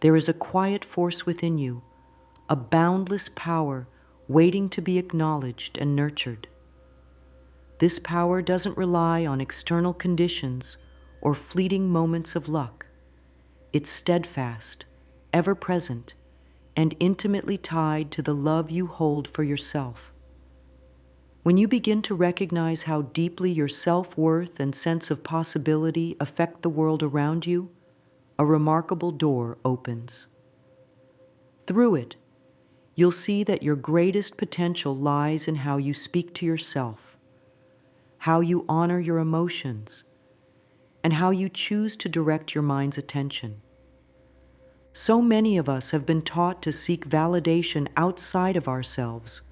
There is a quiet force within you, a boundless power waiting to be acknowledged and nurtured. This power doesn't rely on external conditions or fleeting moments of luck. It's steadfast, ever present, and intimately tied to the love you hold for yourself. When you begin to recognize how deeply your self-worth and sense of possibility affect the world around you, a remarkable door opens. Through it, you'll see that your greatest potential lies in how you speak to yourself, how you honor your emotions, and how you choose to direct your mind's attention. So many of us have been taught to seek validation outside of ourselves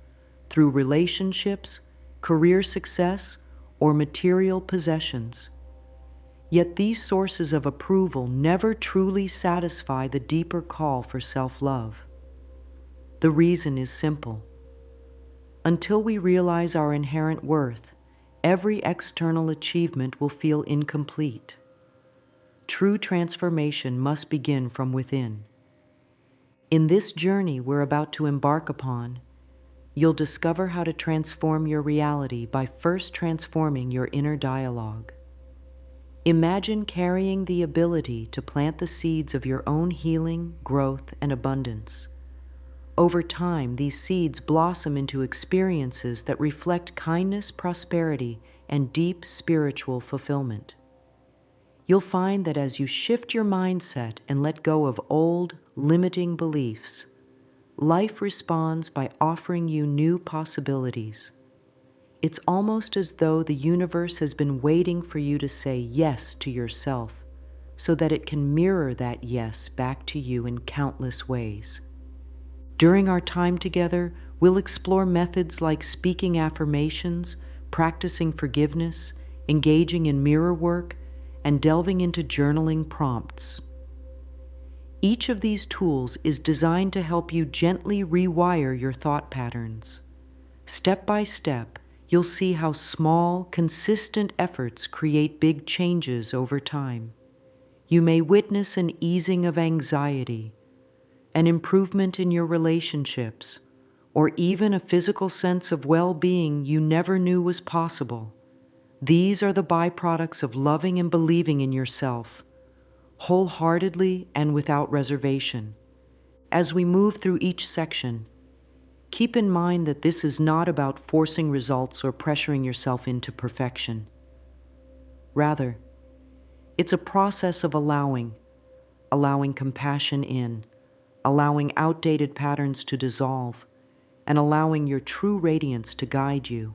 through relationships, career success, or material possessions. Yet these sources of approval never truly satisfy the deeper call for self-love. The reason is simple. Until we realize our inherent worth, every external achievement will feel incomplete. True transformation must begin from within. In this journey we're about to embark upon, you'll discover how to transform your reality by first transforming your inner dialogue. Imagine carrying the ability to plant the seeds of your own healing, growth, and abundance. Over time, these seeds blossom into experiences that reflect kindness, prosperity, and deep spiritual fulfillment. You'll find that as you shift your mindset and let go of old, limiting beliefs, life responds by offering you new possibilities. It's almost as though the universe has been waiting for you to say yes to yourself, so that it can mirror that yes back to you in countless ways. During our time together, we'll explore methods like speaking affirmations, practicing forgiveness, engaging in mirror work, and delving into journaling prompts. Each of these tools is designed to help you gently rewire your thought patterns. Step by step, you'll see how small, consistent efforts create big changes over time. You may witness an easing of anxiety, an improvement in your relationships, or even a physical sense of well-being you never knew was possible. These are the byproducts of loving and believing in yourself, wholeheartedly and without reservation. As we move through each section, keep in mind that this is not about forcing results or pressuring yourself into perfection. Rather, it's a process of allowing compassion in, allowing outdated patterns to dissolve, and allowing your true radiance to guide you.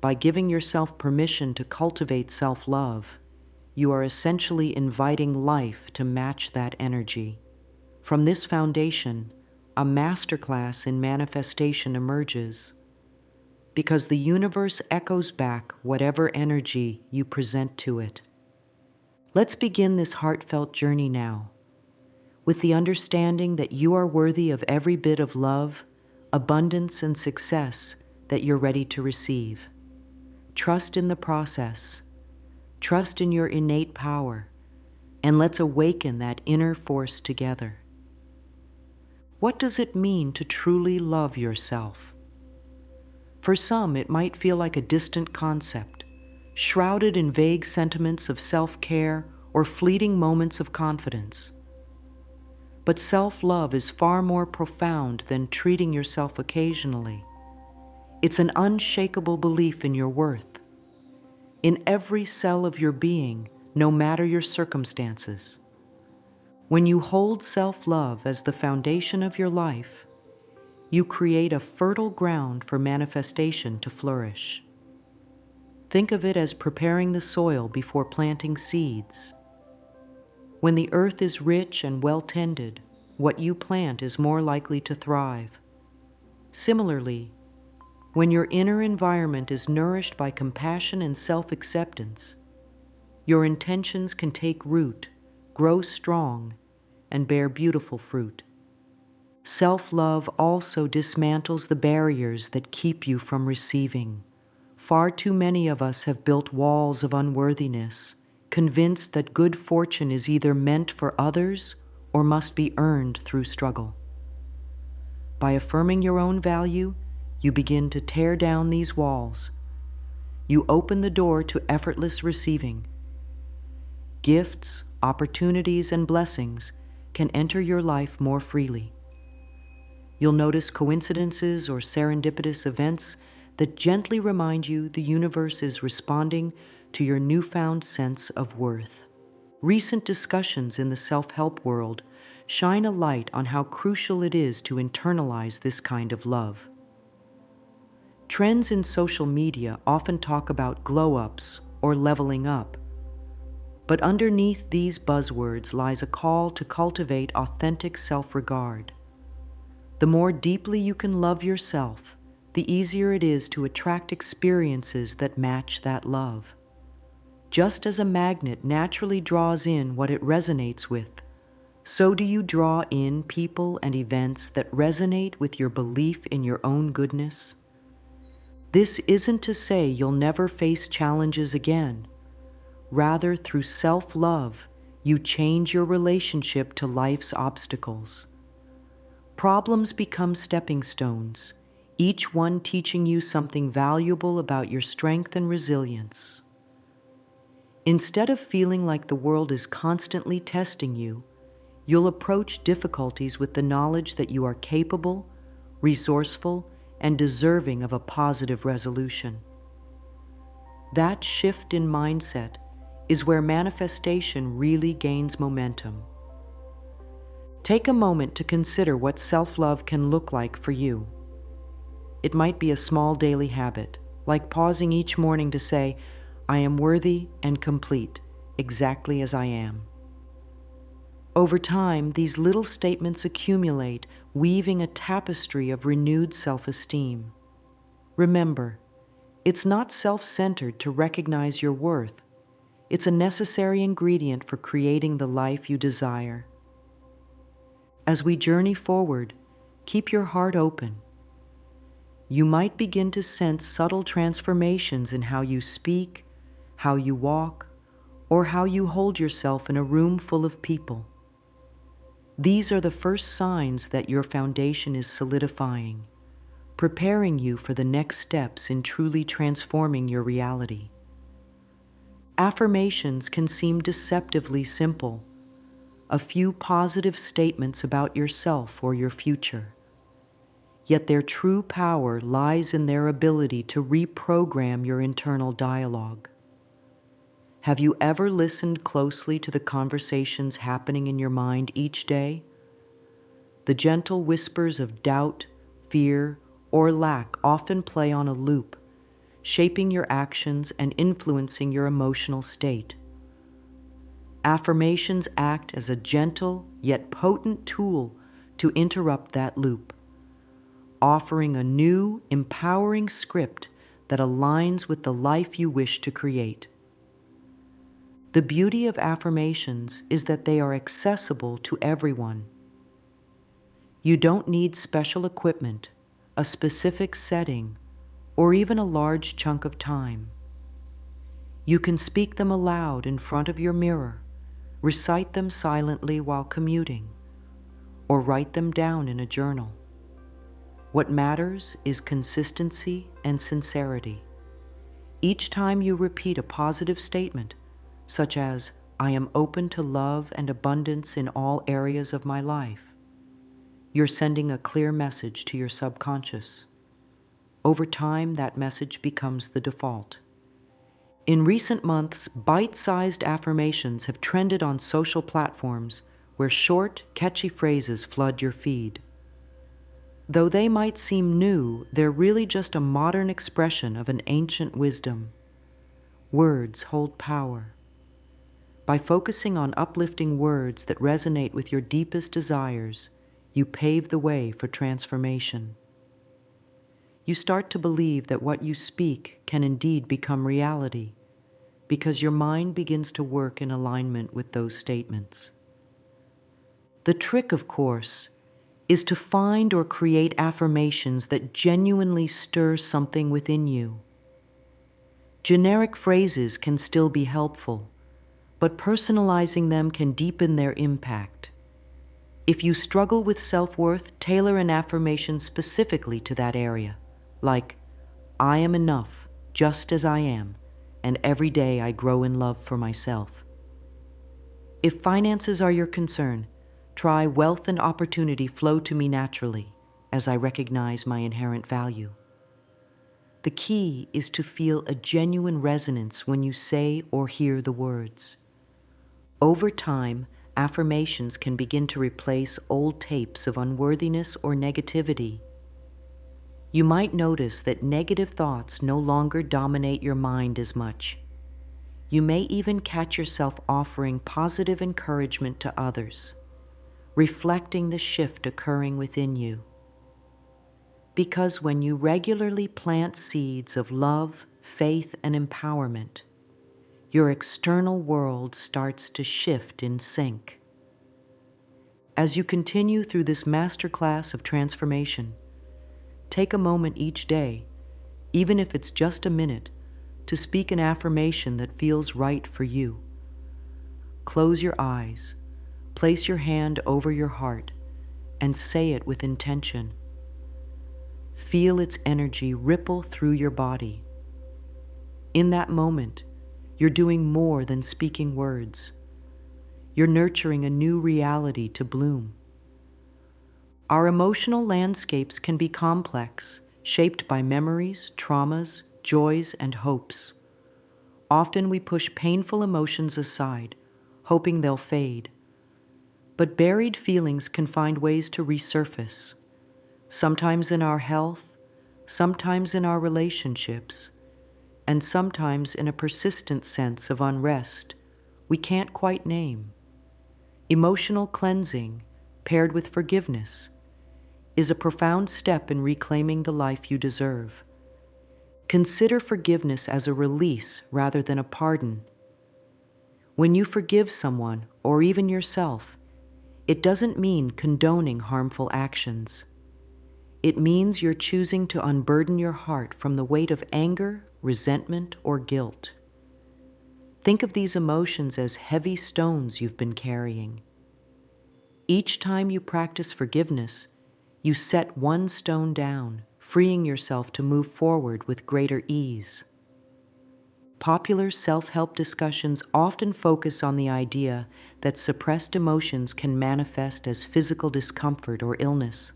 By giving yourself permission to cultivate self-love, you are essentially inviting life to match that energy. From this foundation, a masterclass in manifestation emerges, because the universe echoes back whatever energy you present to it. Let's begin this heartfelt journey now, with the understanding that you are worthy of every bit of love, abundance, and success that you're ready to receive. Trust in the process, trust in your innate power, and let's awaken that inner force together. What does it mean to truly love yourself? For some, it might feel like a distant concept, shrouded in vague sentiments of self-care or fleeting moments of confidence. But self-love is far more profound than treating yourself occasionally. It's an unshakable belief in your worth, in every cell of your being, no matter your circumstances. When you hold self-love as the foundation of your life, you create a fertile ground for manifestation to flourish. Think of it as preparing the soil before planting seeds. When the earth is rich and well-tended, what you plant is more likely to thrive. Similarly, when your inner environment is nourished by compassion and self-acceptance, your intentions can take root, grow strong, and bear beautiful fruit. Self-love also dismantles the barriers that keep you from receiving. Far too many of us have built walls of unworthiness, convinced that good fortune is either meant for others or must be earned through struggle. By affirming your own value, you begin to tear down these walls. You open the door to effortless receiving. Gifts, opportunities, and blessings can enter your life more freely. You'll notice coincidences or serendipitous events that gently remind you the universe is responding to your newfound sense of worth. Recent discussions in the self-help world shine a light on how crucial it is to internalize this kind of love. Trends in social media often talk about glow-ups or leveling up, but underneath these buzzwords lies a call to cultivate authentic self-regard. The more deeply you can love yourself, the easier it is to attract experiences that match that love. Just as a magnet naturally draws in what it resonates with, so do you draw in people and events that resonate with your belief in your own goodness. This isn't to say you'll never face challenges again. Rather, through self-love, you change your relationship to life's obstacles. Problems become stepping stones, each one teaching you something valuable about your strength and resilience. Instead of feeling like the world is constantly testing you, you'll approach difficulties with the knowledge that you are capable, resourceful, and deserving of a positive resolution. That shift in mindset is where manifestation really gains momentum. Take a moment to consider what self-love can look like for you. It might be a small daily habit, like pausing each morning to say, "I am worthy and complete, exactly as I am." Over time, these little statements accumulate, weaving a tapestry of renewed self-esteem. Remember, it's not self-centered to recognize your worth. It's a necessary ingredient for creating the life you desire. As we journey forward, keep your heart open. You might begin to sense subtle transformations in how you speak, how you walk, or how you hold yourself in a room full of people. These are the first signs that your foundation is solidifying, preparing you for the next steps in truly transforming your reality. Affirmations can seem deceptively simple, a few positive statements about yourself or your future. Yet their true power lies in their ability to reprogram your internal dialogue. Have you ever listened closely to the conversations happening in your mind each day? The gentle whispers of doubt, fear, or lack often play on a loop, shaping your actions and influencing your emotional state. Affirmations act as a gentle yet potent tool to interrupt that loop, offering a new, empowering script that aligns with the life you wish to create. The beauty of affirmations is that they are accessible to everyone. You don't need special equipment, a specific setting, or even a large chunk of time. You can speak them aloud in front of your mirror, recite them silently while commuting, or write them down in a journal. What matters is consistency and sincerity. Each time you repeat a positive statement, such as, "I am open to love and abundance in all areas of my life," you're sending a clear message to your subconscious. Over time, that message becomes the default. In recent months, bite-sized affirmations have trended on social platforms where short, catchy phrases flood your feed. Though they might seem new, they're really just a modern expression of an ancient wisdom. Words hold power. By focusing on uplifting words that resonate with your deepest desires, you pave the way for transformation. You start to believe that what you speak can indeed become reality, because your mind begins to work in alignment with those statements. The trick, of course, is to find or create affirmations that genuinely stir something within you. Generic phrases can still be helpful, but personalizing them can deepen their impact. If you struggle with self-worth, tailor an affirmation specifically to that area, like, I am enough, just as I am, and every day I grow in love for myself. If finances are your concern, try wealth and opportunity flow to me naturally, as I recognize my inherent value. The key is to feel a genuine resonance when you say or hear the words. Over time, affirmations can begin to replace old tapes of unworthiness or negativity. You might notice that negative thoughts no longer dominate your mind as much. You may even catch yourself offering positive encouragement to others, reflecting the shift occurring within you. Because when you regularly plant seeds of love, faith, and empowerment, your external world starts to shift in sync. As you continue through this masterclass of transformation, take a moment each day, even if it's just a minute, to speak an affirmation that feels right for you. Close your eyes, place your hand over your heart, and say it with intention. Feel its energy ripple through your body. In that moment, you're doing more than speaking words. You're nurturing a new reality to bloom. Our emotional landscapes can be complex, shaped by memories, traumas, joys, and hopes. Often we push painful emotions aside, hoping they'll fade. But buried feelings can find ways to resurface, sometimes in our health, sometimes in our relationships, and sometimes in a persistent sense of unrest we can't quite name. Emotional cleansing, paired with forgiveness, is a profound step in reclaiming the life you deserve. Consider forgiveness as a release rather than a pardon. When you forgive someone, or even yourself, it doesn't mean condoning harmful actions. It means you're choosing to unburden your heart from the weight of anger, resentment, or guilt. Think of these emotions as heavy stones you've been carrying. Each time you practice forgiveness, you set one stone down, freeing yourself to move forward with greater ease. Popular self-help discussions often focus on the idea that suppressed emotions can manifest as physical discomfort or illness.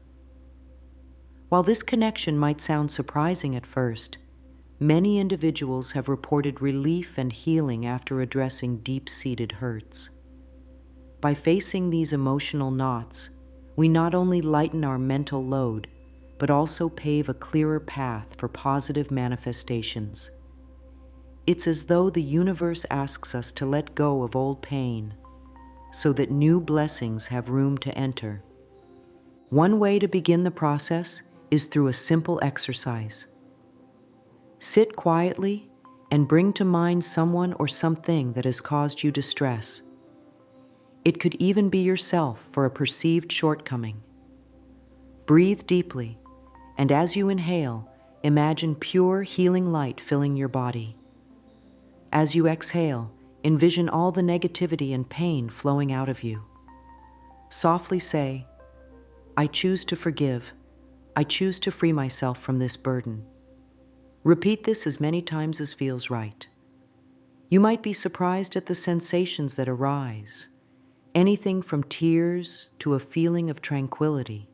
While this connection might sound surprising at first, many individuals have reported relief and healing after addressing deep-seated hurts. By facing these emotional knots, we not only lighten our mental load, but also pave a clearer path for positive manifestations. It's as though the universe asks us to let go of old pain, so that new blessings have room to enter. One way to begin the process is through a simple exercise. Sit quietly and bring to mind someone or something that has caused you distress. It could even be yourself for a perceived shortcoming. Breathe deeply, and as you inhale, imagine pure healing light filling your body. As you exhale, envision all the negativity and pain flowing out of you. Softly say, I choose to forgive. I choose to free myself from this burden. Repeat this as many times as feels right. You might be surprised at the sensations that arise, anything from tears to a feeling of tranquility.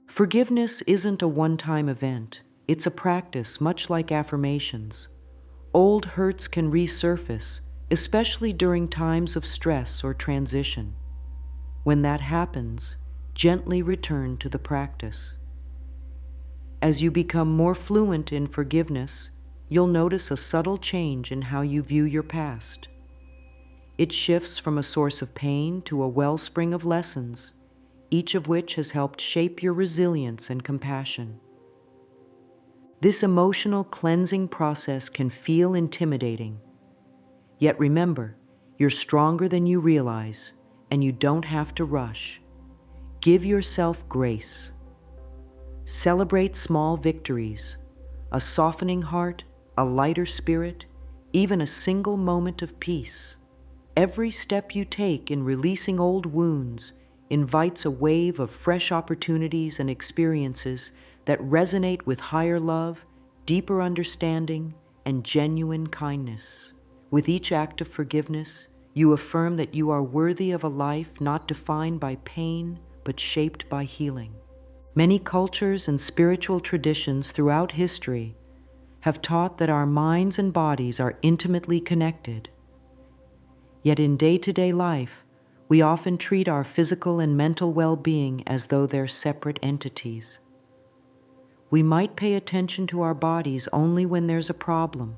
Forgiveness isn't a one-time event. It's a practice, much like affirmations. Old hurts can resurface, especially during times of stress or transition. When that happens, gently return to the practice. As you become more fluent in forgiveness, you'll notice a subtle change in how you view your past. It shifts from a source of pain to a wellspring of lessons, each of which has helped shape your resilience and compassion. This emotional cleansing process can feel intimidating. Yet remember, you're stronger than you realize, and you don't have to rush. Give yourself grace. Celebrate small victories, a softening heart, a lighter spirit, even a single moment of peace. Every step you take in releasing old wounds invites a wave of fresh opportunities and experiences that resonate with higher love, deeper understanding, and genuine kindness. With each act of forgiveness, you affirm that you are worthy of a life not defined by pain, but shaped by healing. Many cultures and spiritual traditions throughout history have taught that our minds and bodies are intimately connected. Yet in day-to-day life, we often treat our physical and mental well-being as though they're separate entities. We might pay attention to our bodies only when there's a problem,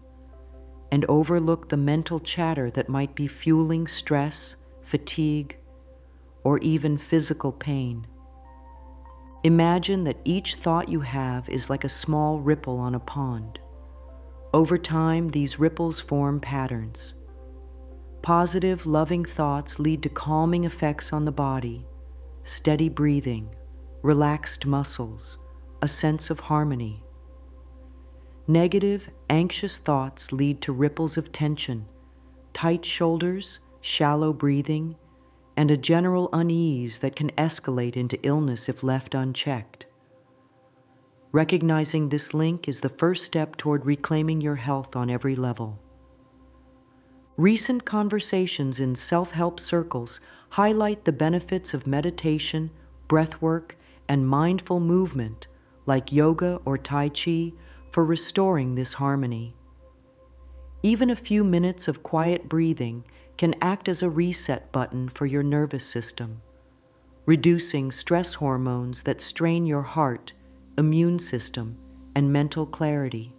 and overlook the mental chatter that might be fueling stress, fatigue, or even physical pain. Imagine that each thought you have is like a small ripple on a pond. Over time, these ripples form patterns. Positive, loving thoughts lead to calming effects on the body, steady breathing, relaxed muscles, a sense of harmony. Negative, anxious thoughts lead to ripples of tension, tight shoulders, shallow breathing, and a general unease that can escalate into illness if left unchecked. Recognizing this link is the first step toward reclaiming your health on every level. Recent conversations in self-help circles highlight the benefits of meditation, breathwork, and mindful movement, like yoga or Tai Chi, for restoring this harmony. Even a few minutes of quiet breathing can act as a reset button for your nervous system, reducing stress hormones that strain your heart, immune system, and mental clarity.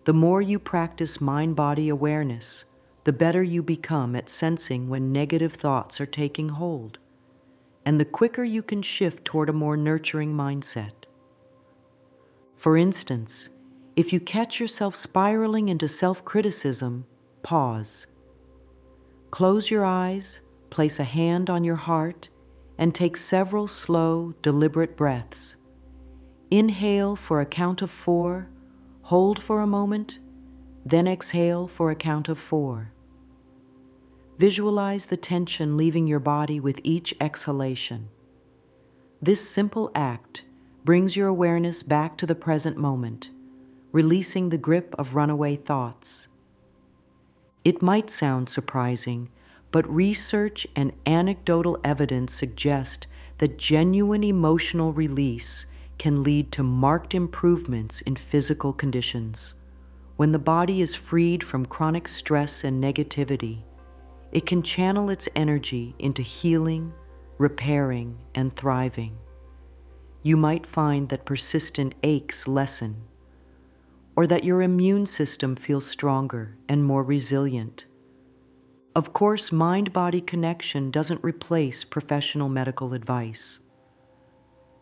The more you practice mind-body awareness, the better you become at sensing when negative thoughts are taking hold, and the quicker you can shift toward a more nurturing mindset. For instance, if you catch yourself spiraling into self-criticism, pause. Close your eyes, place a hand on your heart, and take several slow, deliberate breaths. Inhale for a count of 4, hold for a moment, then exhale for a count of 4. Visualize the tension leaving your body with each exhalation. This simple act brings your awareness back to the present moment, releasing the grip of runaway thoughts. It might sound surprising, but research and anecdotal evidence suggest that genuine emotional release can lead to marked improvements in physical conditions. When the body is freed from chronic stress and negativity, it can channel its energy into healing, repairing, and thriving. You might find that persistent aches lessen, or that your immune system feels stronger and more resilient. Of course, mind-body connection doesn't replace professional medical advice,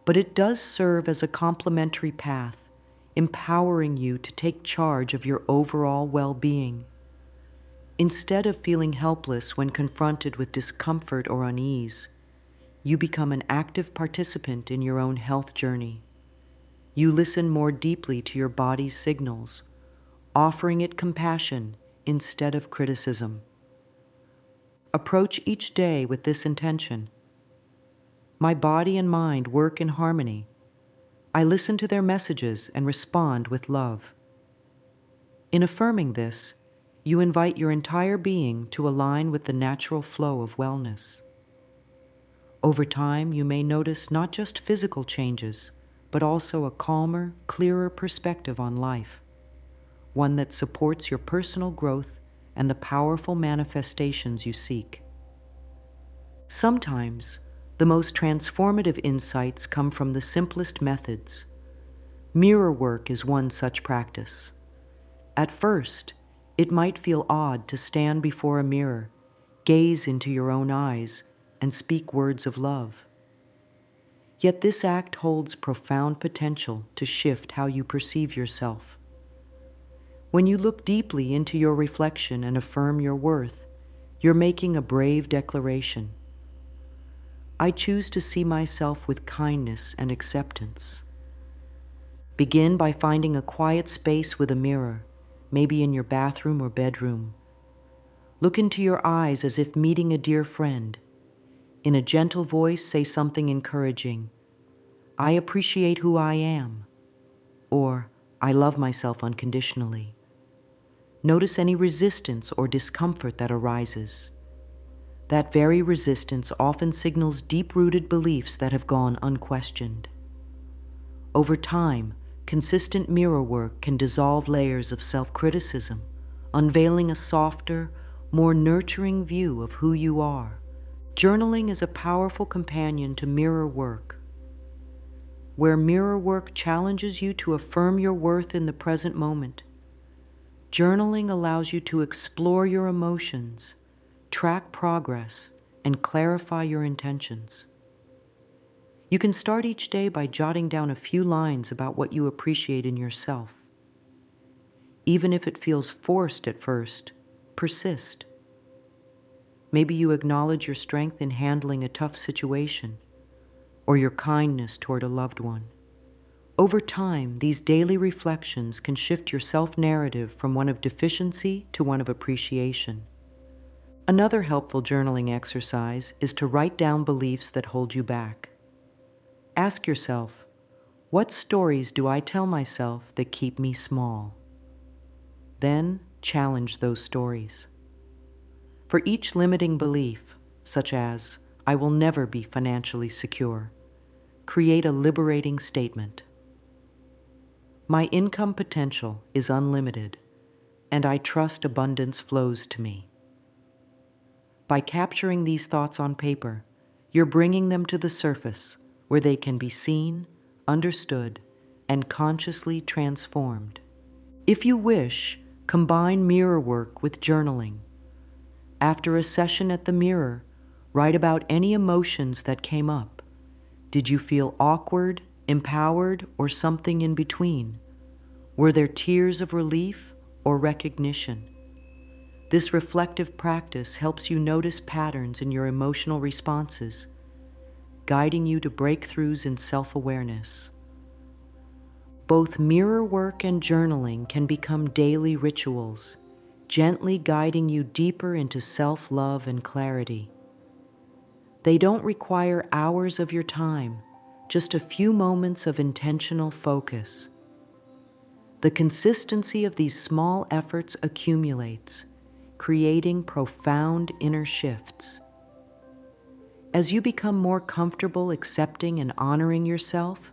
but it does serve as a complementary path, empowering you to take charge of your overall well-being. Instead of feeling helpless when confronted with discomfort or unease, you become an active participant in your own health journey. You listen more deeply to your body's signals, offering it compassion instead of criticism. Approach each day with this intention. My body and mind work in harmony. I listen to their messages and respond with love. In affirming this, you invite your entire being to align with the natural flow of wellness. Over time, you may notice not just physical changes, but also a calmer, clearer perspective on life, one that supports your personal growth and the powerful manifestations you seek. Sometimes, the most transformative insights come from the simplest methods. Mirror work is one such practice. At first, it might feel odd to stand before a mirror, gaze into your own eyes, and speak words of love. Yet this act holds profound potential to shift how you perceive yourself. When you look deeply into your reflection and affirm your worth, you're making a brave declaration. I choose to see myself with kindness and acceptance. Begin by finding a quiet space with a mirror, maybe in your bathroom or bedroom. Look into your eyes as if meeting a dear friend. In a gentle voice, say something encouraging. I appreciate who I am, or I love myself unconditionally. Notice any resistance or discomfort that arises. That very resistance often signals deep-rooted beliefs that have gone unquestioned. Over time, consistent mirror work can dissolve layers of self-criticism, unveiling a softer, more nurturing view of who you are. Journaling is a powerful companion to mirror work. Where mirror work challenges you to affirm your worth in the present moment, journaling allows you to explore your emotions, track progress, and clarify your intentions. You can start each day by jotting down a few lines about what you appreciate in yourself. Even if it feels forced at first, persist. Maybe you acknowledge your strength in handling a tough situation, or your kindness toward a loved one. Over time, these daily reflections can shift your self-narrative from one of deficiency to one of appreciation. Another helpful journaling exercise is to write down beliefs that hold you back. Ask yourself, what stories do I tell myself that keep me small? Then challenge those stories. For each limiting belief, such as, I will never be financially secure, create a liberating statement. My income potential is unlimited, and I trust abundance flows to me. By capturing these thoughts on paper, you're bringing them to the surface where they can be seen, understood, and consciously transformed. If you wish, combine mirror work with journaling. After a session at the mirror, write about any emotions that came up. Did you feel awkward, empowered, or something in between? Were there tears of relief or recognition? This reflective practice helps you notice patterns in your emotional responses, guiding you to breakthroughs in self-awareness. Both mirror work and journaling can become daily rituals, gently guiding you deeper into self-love and clarity. They don't require hours of your time, just a few moments of intentional focus. The consistency of these small efforts accumulates, creating profound inner shifts. As you become more comfortable accepting and honoring yourself,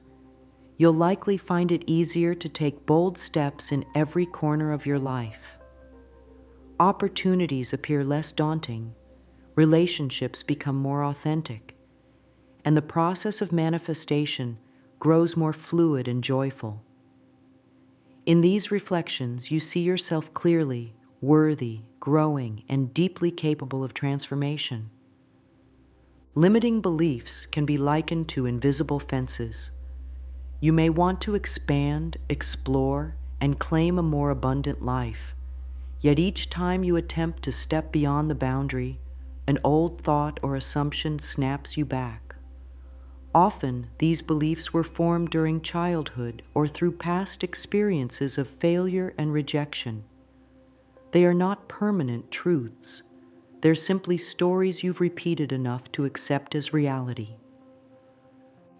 you'll likely find it easier to take bold steps in every corner of your life. Opportunities appear less daunting, relationships become more authentic, and the process of manifestation grows more fluid and joyful. In these reflections, you see yourself clearly, worthy, growing, and deeply capable of transformation. Limiting beliefs can be likened to invisible fences. You may want to expand, explore, and claim a more abundant life. Yet each time you attempt to step beyond the boundary, an old thought or assumption snaps you back. Often, these beliefs were formed during childhood or through past experiences of failure and rejection. They are not permanent truths. They're simply stories you've repeated enough to accept as reality.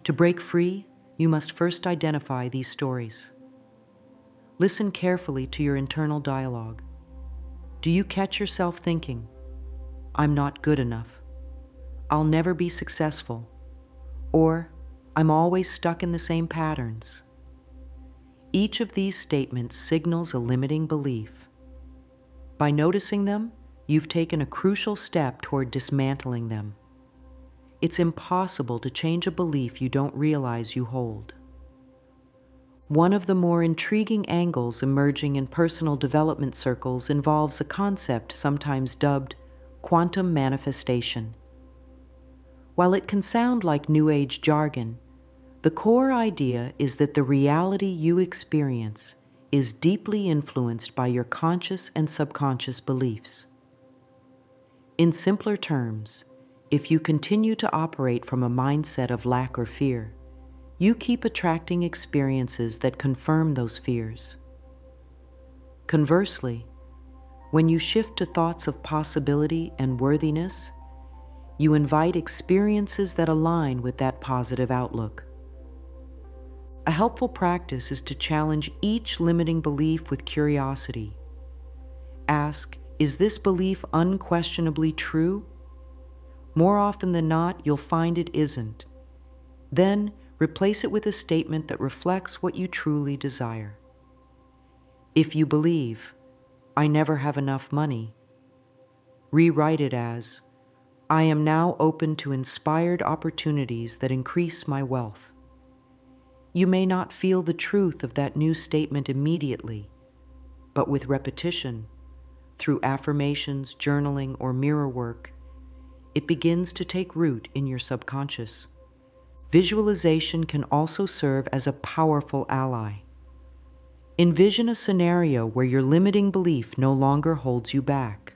To break free, you must first identify these stories. Listen carefully to your internal dialogue. Do you catch yourself thinking, I'm not good enough, I'll never be successful, or I'm always stuck in the same patterns? Each of these statements signals a limiting belief. By noticing them, you've taken a crucial step toward dismantling them. It's impossible to change a belief you don't realize you hold. One of the more intriguing angles emerging in personal development circles involves a concept sometimes dubbed quantum manifestation. While it can sound like New Age jargon, the core idea is that the reality you experience is deeply influenced by your conscious and subconscious beliefs. In simpler terms, if you continue to operate from a mindset of lack or fear, you keep attracting experiences that confirm those fears. Conversely, when you shift to thoughts of possibility and worthiness, You invite experiences that align with that positive outlook. A helpful practice is to challenge each limiting belief with curiosity. Ask, is this belief unquestionably true? More often than not, you'll find it isn't. Then, replace it with a statement that reflects what you truly desire. If you believe, I never have enough money, rewrite it as, I am now open to inspired opportunities that increase my wealth. You may not feel the truth of that new statement immediately, but with repetition, through affirmations, journaling, or mirror work, it begins to take root in your subconscious. Visualization can also serve as a powerful ally. Envision a scenario where your limiting belief no longer holds you back.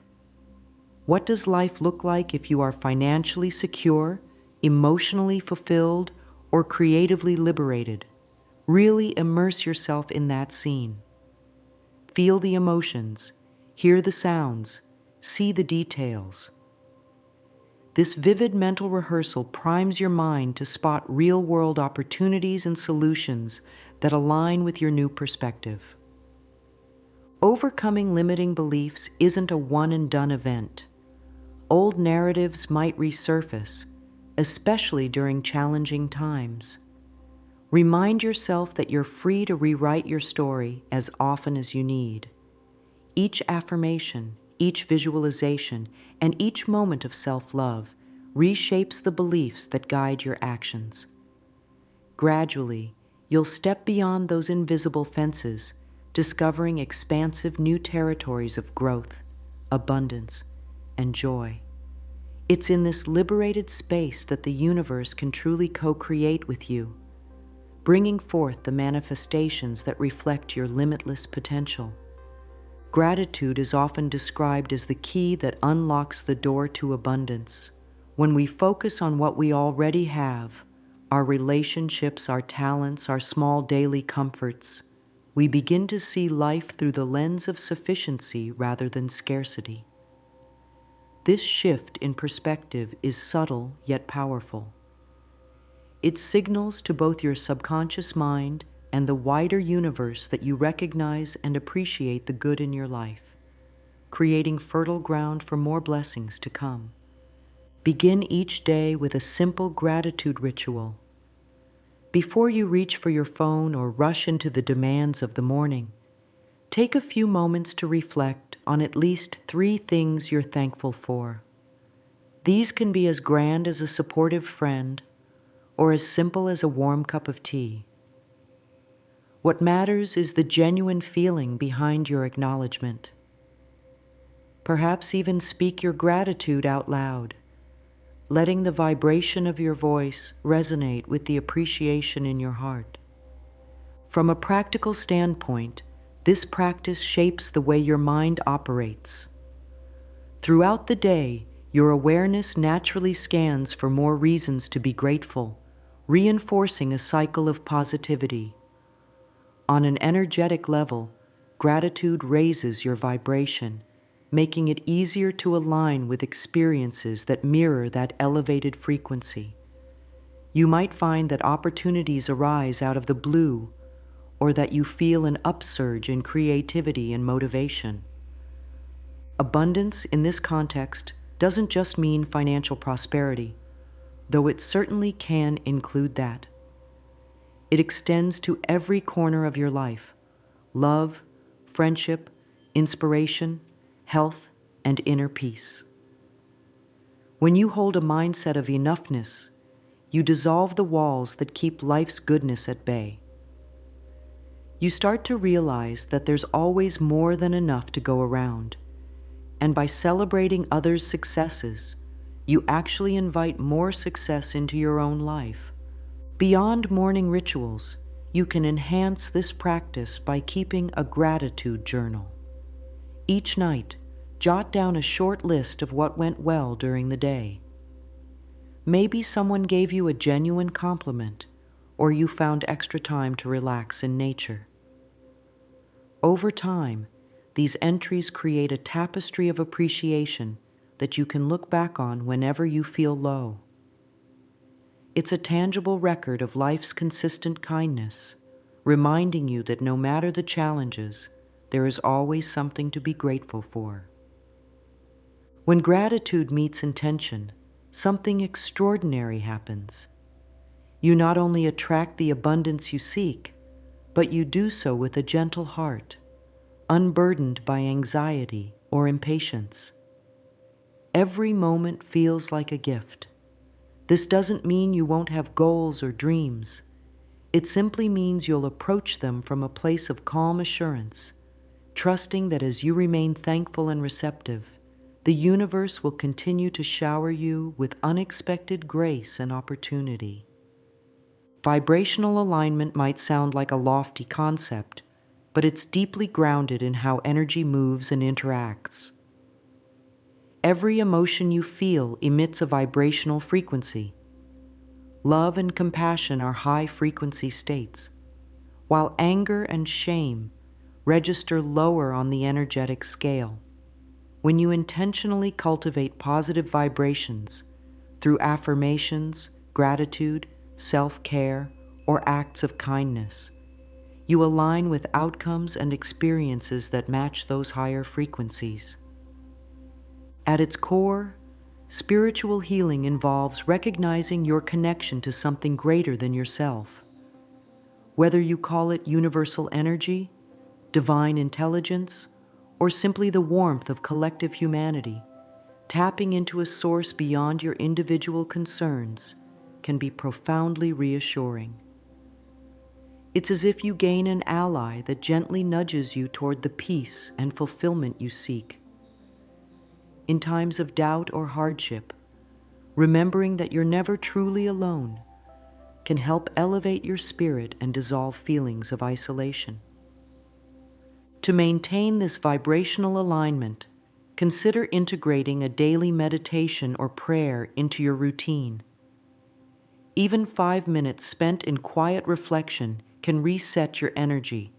What does life look like if you are financially secure, emotionally fulfilled, or creatively liberated? Really immerse yourself in that scene. Feel the emotions, hear the sounds, see the details. This vivid mental rehearsal primes your mind to spot real-world opportunities and solutions that align with your new perspective. Overcoming limiting beliefs isn't a one-and-done event. Old narratives might resurface, especially during challenging times. Remind yourself that you're free to rewrite your story as often as you need. Each affirmation, each visualization, and each moment of self-love reshapes the beliefs that guide your actions. Gradually, you'll step beyond those invisible fences, discovering expansive new territories of growth, abundance, and joy. It's in this liberated space that the universe can truly co-create with you, bringing forth the manifestations that reflect your limitless potential. Gratitude is often described as the key that unlocks the door to abundance. When we focus on what we already have, our relationships, our talents, our small daily comforts, we begin to see life through the lens of sufficiency rather than scarcity. This shift in perspective is subtle yet powerful. It signals to both your subconscious mind and the wider universe that you recognize and appreciate the good in your life, creating fertile ground for more blessings to come. Begin each day with a simple gratitude ritual. Before you reach for your phone or rush into the demands of the morning, take a few moments to reflect on at least 3 things you're thankful for. These can be as grand as a supportive friend or as simple as a warm cup of tea. What matters is the genuine feeling behind your acknowledgement. Perhaps even speak your gratitude out loud, letting the vibration of your voice resonate with the appreciation in your heart. From a practical standpoint, this practice shapes the way your mind operates. Throughout the day, your awareness naturally scans for more reasons to be grateful, reinforcing a cycle of positivity. On an energetic level, gratitude raises your vibration, making it easier to align with experiences that mirror that elevated frequency. You might find that opportunities arise out of the blue, or that you feel an upsurge in creativity and motivation. Abundance in this context doesn't just mean financial prosperity, though it certainly can include that. It extends to every corner of your life: love, friendship, inspiration, health, and inner peace. When you hold a mindset of enoughness, you dissolve the walls that keep life's goodness at bay. You start to realize that there's always more than enough to go around, and by celebrating others' successes, you actually invite more success into your own life. Beyond morning rituals, you can enhance this practice by keeping a gratitude journal. Each night, jot down a short list of what went well during the day. Maybe someone gave you a genuine compliment, or you found extra time to relax in nature. Over time, these entries create a tapestry of appreciation that you can look back on whenever you feel low. It's a tangible record of life's consistent kindness, reminding you that no matter the challenges, there is always something to be grateful for. When gratitude meets intention, something extraordinary happens. You not only attract the abundance you seek, but you do so with a gentle heart, unburdened by anxiety or impatience. Every moment feels like a gift. This doesn't mean you won't have goals or dreams. It simply means you'll approach them from a place of calm assurance, trusting that as you remain thankful and receptive, the universe will continue to shower you with unexpected grace and opportunity. Vibrational alignment might sound like a lofty concept, but it's deeply grounded in how energy moves and interacts. Every emotion you feel emits a vibrational frequency. Love and compassion are high-frequency states, while anger and shame register lower on the energetic scale. When you intentionally cultivate positive vibrations through affirmations, gratitude, self-care, or acts of kindness, you align with outcomes and experiences that match those higher frequencies. At its core, spiritual healing involves recognizing your connection to something greater than yourself. Whether you call it universal energy, divine intelligence, or simply the warmth of collective humanity, tapping into a source beyond your individual concerns can be profoundly reassuring. It's as if you gain an ally that gently nudges you toward the peace and fulfillment you seek. In times of doubt or hardship, remembering that you're never truly alone can help elevate your spirit and dissolve feelings of isolation. To maintain this vibrational alignment, consider integrating a daily meditation or prayer into your routine. Even 5 minutes spent in quiet reflection can reset your energy,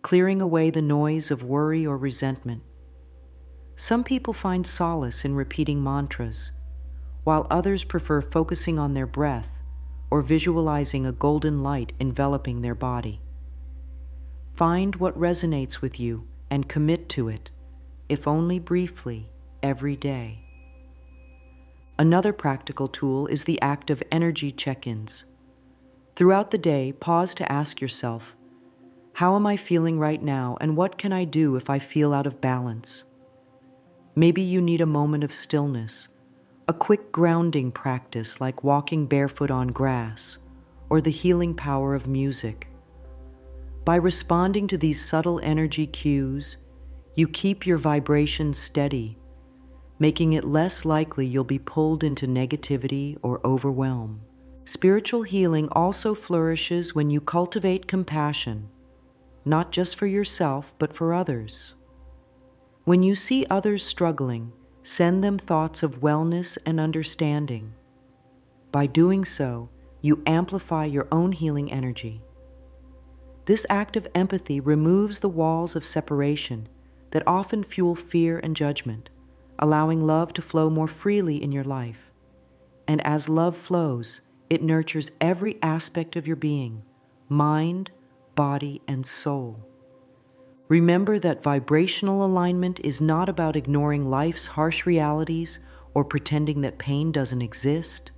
clearing away the noise of worry or resentment. Some people find solace in repeating mantras, while others prefer focusing on their breath or visualizing a golden light enveloping their body. Find what resonates with you and commit to it, if only briefly, every day. Another practical tool is the act of energy check-ins. Throughout the day, pause to ask yourself, how am I feeling right now, and what can I do if I feel out of balance? Maybe you need a moment of stillness, a quick grounding practice like walking barefoot on grass, or the healing power of music. By responding to these subtle energy cues, you keep your vibrations steady, making it less likely you'll be pulled into negativity or overwhelm. Spiritual healing also flourishes when you cultivate compassion, not just for yourself, but for others. When you see others struggling, send them thoughts of wellness and understanding. By doing so, you amplify your own healing energy. This act of empathy removes the walls of separation that often fuel fear and judgment, allowing love to flow more freely in your life. And as love flows, it nurtures every aspect of your being, mind, body, and soul. Remember that vibrational alignment is not about ignoring life's harsh realities or pretending that pain doesn't exist.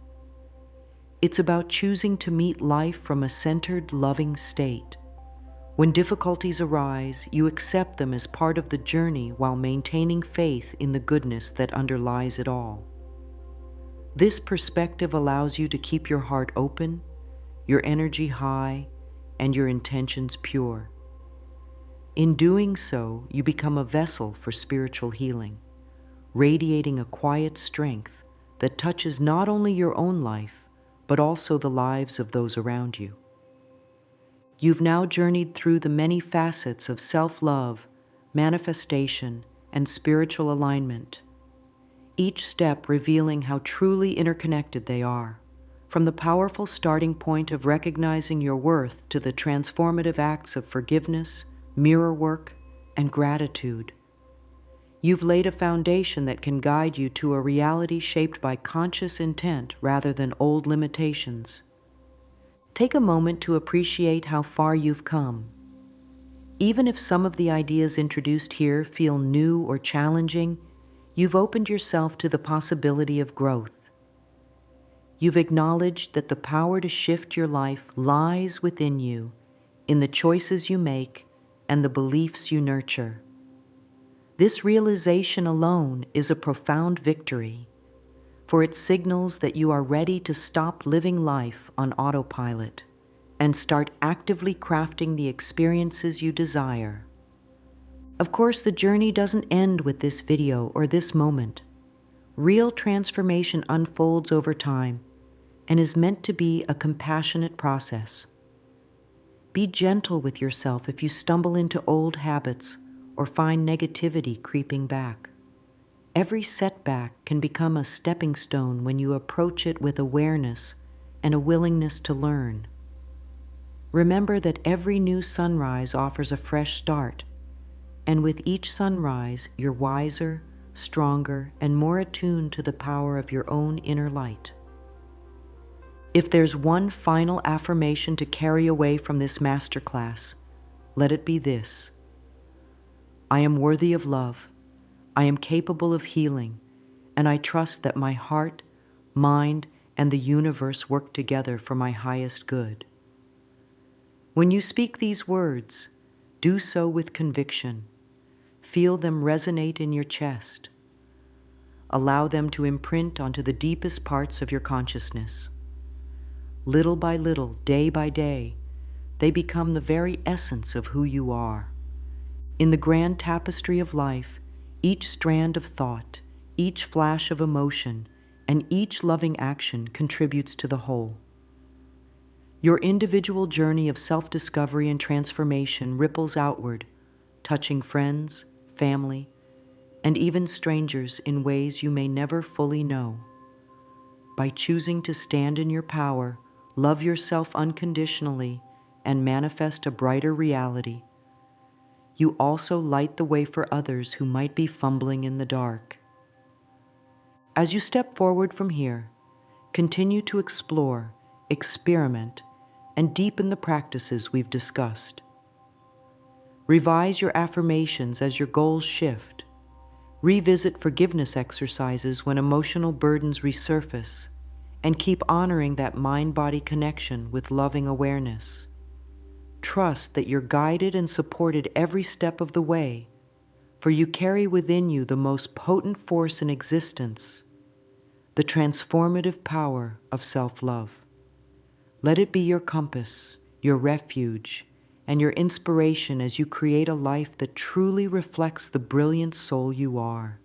It's about choosing to meet life from a centered, loving state. When difficulties arise, you accept them as part of the journey while maintaining faith in the goodness that underlies it all. This perspective allows you to keep your heart open, your energy high, and your intentions pure. In doing so, you become a vessel for spiritual healing, radiating a quiet strength that touches not only your own life, but also the lives of those around you. You've now journeyed through the many facets of self-love, manifestation, and spiritual alignment, each step revealing how truly interconnected they are, from the powerful starting point of recognizing your worth to the transformative acts of forgiveness, mirror work, and gratitude. You've laid a foundation that can guide you to a reality shaped by conscious intent rather than old limitations. Take a moment to appreciate how far you've come. Even if some of the ideas introduced here feel new or challenging, you've opened yourself to the possibility of growth. You've acknowledged that the power to shift your life lies within you, in the choices you make and the beliefs you nurture. This realization alone is a profound victory, for it signals that you are ready to stop living life on autopilot and start actively crafting the experiences you desire. Of course, the journey doesn't end with this video or this moment. Real transformation unfolds over time and is meant to be a compassionate process. Be gentle with yourself if you stumble into old habits or find negativity creeping back. Every setback can become a stepping stone when you approach it with awareness and a willingness to learn. Remember that every new sunrise offers a fresh start, and with each sunrise, you're wiser, stronger, and more attuned to the power of your own inner light. If there's one final affirmation to carry away from this masterclass, let it be this: I am worthy of love, I am capable of healing, and I trust that my heart, mind, and the universe work together for my highest good. When you speak these words, do so with conviction. Feel them resonate in your chest. Allow them to imprint onto the deepest parts of your consciousness. Little by little, day by day, they become the very essence of who you are. In the grand tapestry of life, each strand of thought, each flash of emotion, and each loving action contributes to the whole. Your individual journey of self-discovery and transformation ripples outward, touching friends, family, and even strangers in ways you may never fully know. By choosing to stand in your power, love yourself unconditionally, and manifest a brighter reality, you also light the way for others who might be fumbling in the dark. As you step forward from here, continue to explore, experiment, and deepen the practices we've discussed. Revise your affirmations as your goals shift. Revisit forgiveness exercises when emotional burdens resurface, and keep honoring that mind-body connection with loving awareness. Trust that you're guided and supported every step of the way, for you carry within you the most potent force in existence, the transformative power of self-love. Let it be your compass, your refuge, and your inspiration as you create a life that truly reflects the brilliant soul you are.